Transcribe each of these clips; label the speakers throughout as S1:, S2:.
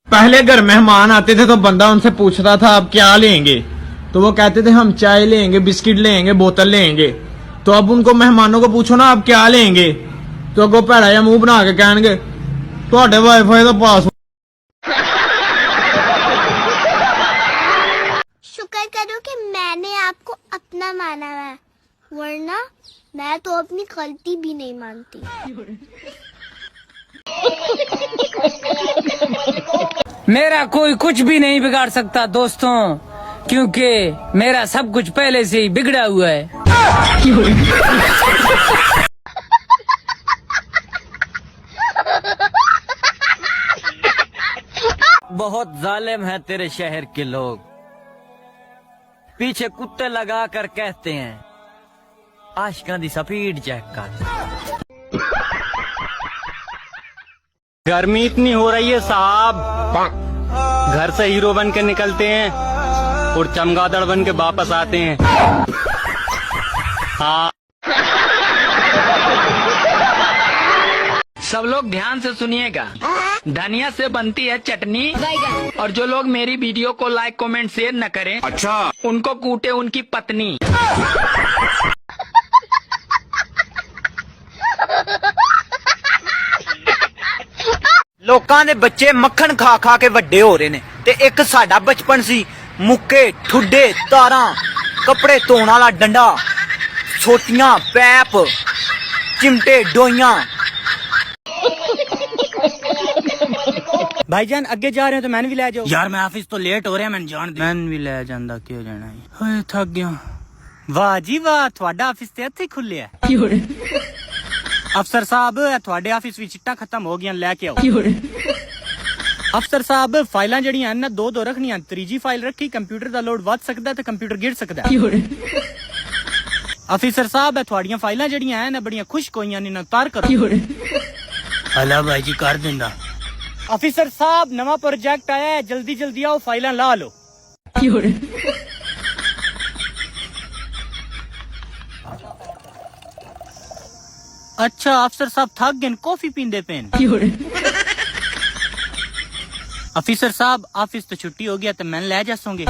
S1: पहले घर मेहमान आते थे तो बंदा उनसे पूछता था आप क्या लेंगे, तो वो कहते थे हम चाय लेंगे, बिस्किट लेंगे, बोतल लेंगे। तो अब उनको मेहमानों को पूछो ना आप क्या लेंगे, तो अगो भैड़ा या मुंह बना के कहेंगे ਤੁਹਾਡੇ वाईफाई तो पास।
S2: शुक्र करो कि मैंने आपको अपना माना है, वरना मैं तो अपनी गलती भी नहीं मानती।
S3: मेरा कोई कुछ भी नहीं बिगाड़ सकता दोस्तों, क्योंकि मेरा सब कुछ पहले से ही बिगड़ा हुआ है। बहुत जालिम है तेरे शहर के लोग, पीछे कुत्ते लगा कर कहते हैं आशिकां दी स्पीड चेक कर।
S4: गर्मी इतनी हो रही है साहब, घर से हीरो बन के निकलते हैं और चमगादड़ बन के वापस आते हैं। हाँ,
S3: सब लोग ध्यान से सुनिएगा, धनिया से बनती है चटनी, और जो लोग मेरी वीडियो को लाइक कमेंट शेयर न करें, अच्छा, उनको कूटे उनकी पत्नी।
S5: ਲੋਕਾਂ ਦੇ ਬੱਚੇ ਮੱਖਣ ਖਾ ਖਾ ਕੇ ਵੱਡੇ ਹੋ ਰਹੇ ਨੇ ਤੇ ਇੱਕ ਸਾਡਾ ਬਚਪਨ ਸੀ, ਮੁੱਕੇ ਠੁੱਡੇ ਤਾਰਾਂ, ਕੱਪੜੇ ਧੋਣ ਵਾਲਾ ਡੰਡਾ, ਛੋਟੀਆਂ ਪੈਪ, चिमटे डोइयां।
S4: भाईजान अगे जा रहे हो तो मैंने भी ले जाओ।
S5: यार मैं ऑफिस तो लेट हो रहा, मैंने जान दी।
S4: मैंने भी ले जांदा, क्यों जाना है? हाय थक गया। वाह जी वाह, थोड़ा ऑफिस ते इत्थे खुले है। अफसर साहब थोड़े ऑफिस भी चिट्टा खत्म हो गया, लेके आओ। अफसर साहब फाइलां जड़ियां हैं ना दो रखनियां, तीजी फाइल रखी कंप्यूटर दा लोड वध सकदा है ते कंप्यूटर गिर सकदा है। अफसर साहब थोड़ियां फाइलां जड़ियां हैं ना बड़ियां खुश्क होइयां ने, उतार करो।
S5: हला भाई जी कर देंदा।
S4: अफसर साहब नवा प्रोजेक्ट आया है, जल्दी जल्दी आओ फाइलां ला लो। अच्छा अफसर साहब थक गए, कॉफी पींदे पेन। अफसर साहब ऑफिस तो छुट्टी हो गया तो मैं ले जासोंगे।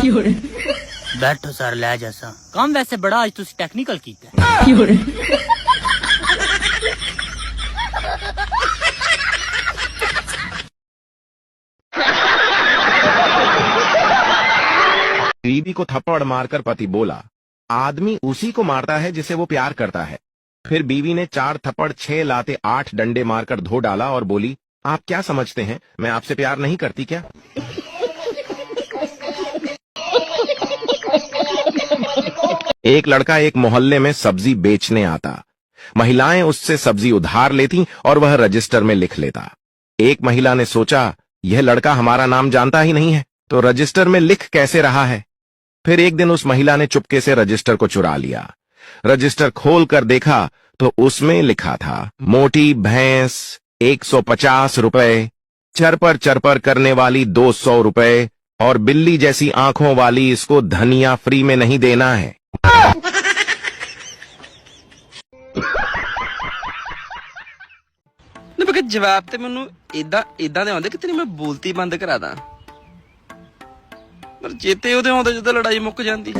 S5: बैठो सर ले जासा।
S4: काम वैसे बड़ा आज तुसी टेक्निकल कीता।
S6: बीवी को थप्पड़ मारकर पति बोला, आदमी उसी को मारता है जिसे वो प्यार करता है। फिर बीवी ने 4 थप्पड़ 6 लाते 8 डंडे मारकर धो डाला और बोली, आप क्या समझते हैं मैं आपसे प्यार नहीं करती क्या? एक लड़का एक मोहल्ले में सब्जी बेचने आता। महिलाएं उससे सब्जी उधार लेती और वह रजिस्टर में लिख लेता। एक महिला ने सोचा, यह लड़का हमारा नाम जानता ही नहीं है तो रजिस्टर में लिख कैसे रहा है। फिर एक दिन उस महिला ने चुपके से रजिस्टर को चुरा लिया। रजिस्टर खोल कर देखा तो उसमें लिखा था, मोटी भैंस 150 रुपए, चरपर करने वाली 200 रुपए और बिल्ली जैसी आंखों वाली इसको धनिया फ्री में नहीं देना है।
S7: जवाब तो मैनू इदा दे आउंदे कि तेरी मैं बोलती बंद करा दा, पर चेते ओदे आउंदे जदों लड़ाई मुक जांदी।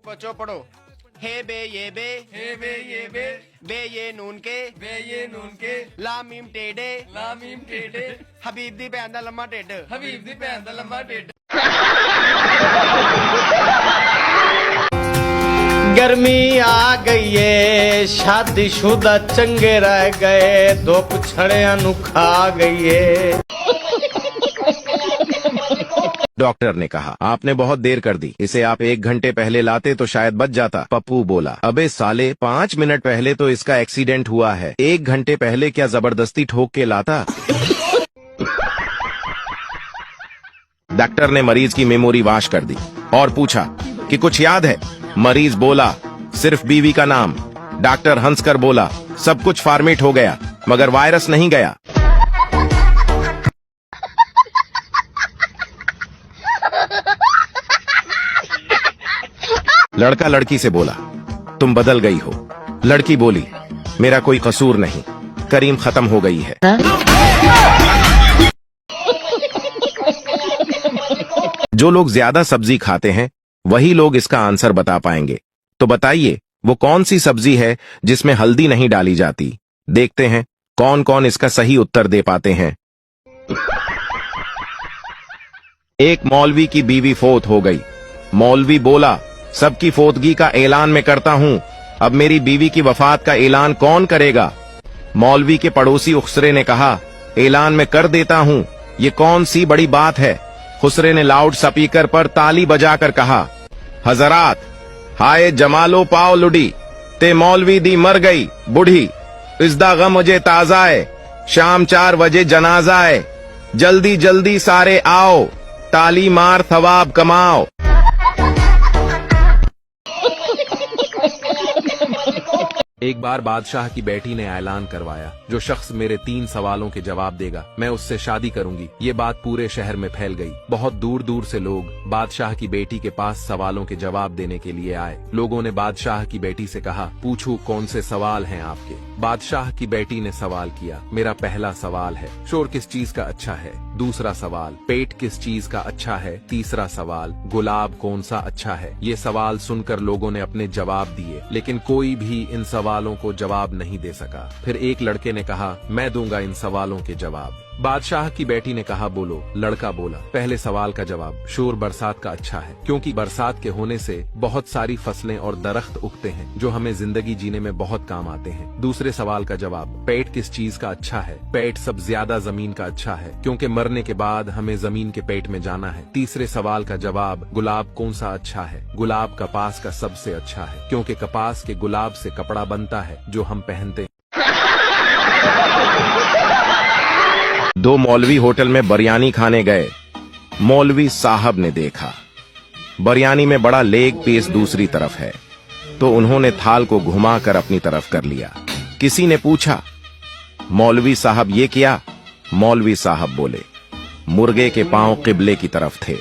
S8: बच्चों पढ़ो, हे बे ये बे, हे बे ये बे ये नून के, ला मीम टेढ़े, हबीब दी भैन दा लम्मा टेढ़। गर्मी आ गई है, शादीशुदा चंगे रह गए, धुप छड़िया नु खा गई है।
S6: डॉक्टर ने कहा, आपने बहुत देर कर दी, इसे आप 1 घंटे पहले लाते तो शायद बच जाता। पप्पू बोला, अबे साले 5 मिनट पहले तो इसका एक्सीडेंट हुआ है, 1 घंटे पहले क्या जबरदस्ती ठोक के लाता। डॉक्टर ने मरीज की मेमोरी वाश कर दी और पूछा कि कुछ याद है। मरीज बोला, सिर्फ बीवी का नाम। डॉक्टर हंसकर बोला, सब कुछ फॉर्मेट हो गया मगर वायरस नहीं गया। लड़का लड़की से बोला, तुम बदल गई हो। लड़की बोली, मेरा कोई कसूर नहीं, करीम खत्म हो गई है। जो लोग ज्यादा सब्जी खाते हैं वही लोग इसका आंसर बता पाएंगे। तो बताइए वो कौन सी सब्जी है जिसमें हल्दी नहीं डाली जाती। देखते हैं कौन कौन इसका सही उत्तर दे पाते हैं। एक मौलवी की बीवी फोत हो गई। मौलवी बोला, सबकी फोतगी का ऐलान मैं करता हूं, अब मेरी बीवी की वफात का ऐलान कौन करेगा। मौलवी के पड़ोसी उखसरे ने कहा, ऐलान मैं कर देता हूं, ये कौन सी बड़ी बात है। खुसरे ने लाउड स्पीकर पर ताली बजाकर कहा, हजरात, हाय जमालो पाओ लुडी, ते मौलवी दी मर गई बूढ़ी, इज़दा गम मुझे ताजा है, शाम 4 बजे जनाजा है, जल्दी जल्दी सारे आओ, ताली मार थवाब कमाओ। एक बार बादशाह की बेटी ने ऐलान करवाया, जो शख्स मेरे 3 सवालों के जवाब देगा मैं उससे शादी करूंगी। ये बात पूरे शहर में फैल गई। बहुत दूर दूर से लोग बादशाह की बेटी के पास सवालों के जवाब देने के लिए आए। लोगों ने बादशाह की बेटी से कहा, पूछो कौन से सवाल हैं आपके। बादशाह की बेटी ने सवाल किया, मेरा पहला सवाल है, शोर किस चीज का अच्छा है। दूसरा सवाल, पेट किस चीज का अच्छा है। तीसरा सवाल, गुलाब कौन सा अच्छा है। ये सवाल सुनकर लोगों ने अपने जवाब दिए, लेकिन कोई भी इन सवालों को जवाब नहीं दे सका। फिर एक लड़के ने कहा, मैं दूंगा इन सवालों के जवाब। बादशाह की बेटी ने कहा, बोलो। लड़का बोला, पहले सवाल का जवाब, शोर बरसात का अच्छा है, क्योंकि बरसात के होने से बहुत सारी फसलें और दरख्त उगते हैं जो हमें जिंदगी जीने में बहुत काम आते हैं। दूसरे सवाल का जवाब, पेट किस चीज का अच्छा है। पेट सब ज्यादा जमीन का अच्छा है, क्योंकि मरने के बाद हमें जमीन के पेट में जाना है। तीसरे सवाल का जवाब, गुलाब कौन सा अच्छा है। गुलाब कपास का सबसे अच्छा है, क्योंकि कपास के गुलाब से कपड़ा बनता है जो हम पहनते हैं। 2 मौलवी होटल में बिरयानी खाने गए। मौलवी साहब ने देखा बिरयानी में बड़ा लेग पीस दूसरी तरफ है, तो उन्होंने थाल को घुमाकर अपनी तरफ कर लिया। किसी ने पूछा, मौलवी साहब ये क्या। मौलवी साहब बोले, मुर्गे के पांव किबले की तरफ थे।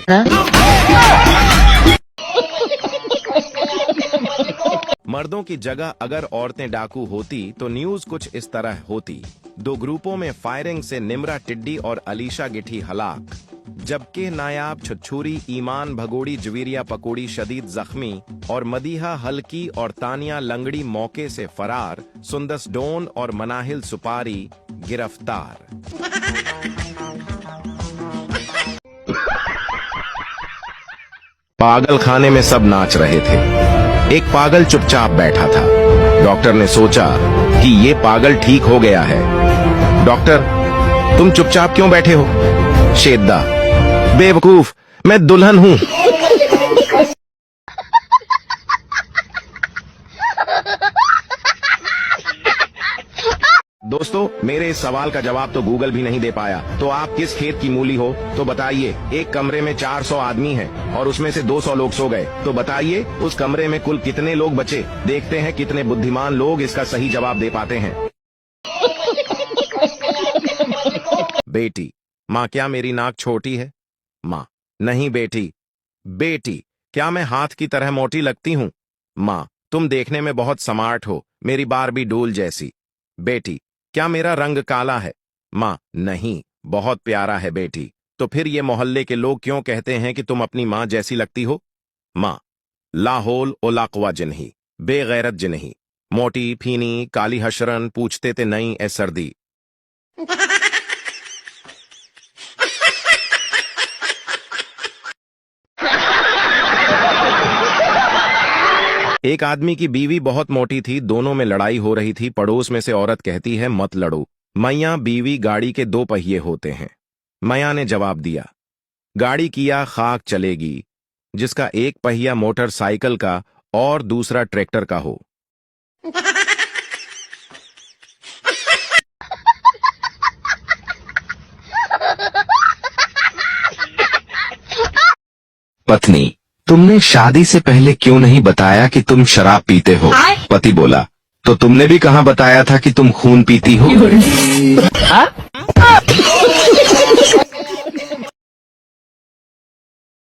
S6: मर्दों की जगह अगर औरतें डाकू होती तो न्यूज कुछ इस तरह होती। 2 ग्रुपों में फायरिंग से निमरा टिड्डी और अलीशा गिठी हलाक, जबकि नायाब छछूरी, ईमान भगोड़ी, जवीरिया पकोड़ी शदीद जख्मी और मदीहा हल्की और तानिया लंगड़ी मौके से फरार। सुंदस डोन और मनाहिल सुपारी गिरफ्तार। पागल खाने में सब नाच रहे थे। एक पागल चुपचाप बैठा था। डॉक्टर ने सोचा कि ये पागल ठीक हो गया है। डॉक्टर, तुम चुपचाप क्यों बैठे हो। शेद्दा, बेवकूफ, मैं दुल्हन हूं। दोस्तों, मेरे इस सवाल का जवाब तो गूगल भी नहीं दे पाया। तो आप किस खेत की मूली हो। तो बताइए, एक कमरे में 400 आदमी हैं और उसमें से 200 लोग सो गए, तो बताइए उस कमरे में कुल कितने लोग बचे। देखते हैं कितने बुद्धिमान लोग इसका सही जवाब दे पाते हैं। बेटी, माँ क्या मेरी नाक छोटी है। माँ, नहीं बेटी। बेटी, क्या मैं हाथ की तरह मोटी लगती हूँ। माँ, तुम देखने में बहुत स्मार्ट हो, मेरी बारबी डोल जैसी। बेटी, क्या मेरा रंग काला है। माँ, नहीं, बहुत प्यारा है बेटी। तो फिर ये मोहल्ले के लोग क्यों कहते हैं कि तुम अपनी माँ जैसी लगती हो। माँ, लाहौल ओ लाकवा जिन्ही, बेगैरत जिन्ही, मोटी फीनी काली हशरन, पूछते ते नहीं ए सर्दी। एक आदमी की बीवी बहुत मोटी थी, दोनों में लड़ाई हो रही थी। पड़ोस में से औरत कहती है, मत लड़ो, मैया बीवी गाड़ी के 2 पहिए होते हैं। मैया ने जवाब दिया, गाड़ी किया खाक चलेगी, जिसका एक पहिया मोटरसाइकिल का और दूसरा ट्रैक्टर का हो। पत्नी, तुमने शादी से पहले क्यों नहीं बताया कि तुम शराब पीते हो। पति बोला, तो तुमने भी कहाँ बताया था कि तुम खून पीती हो।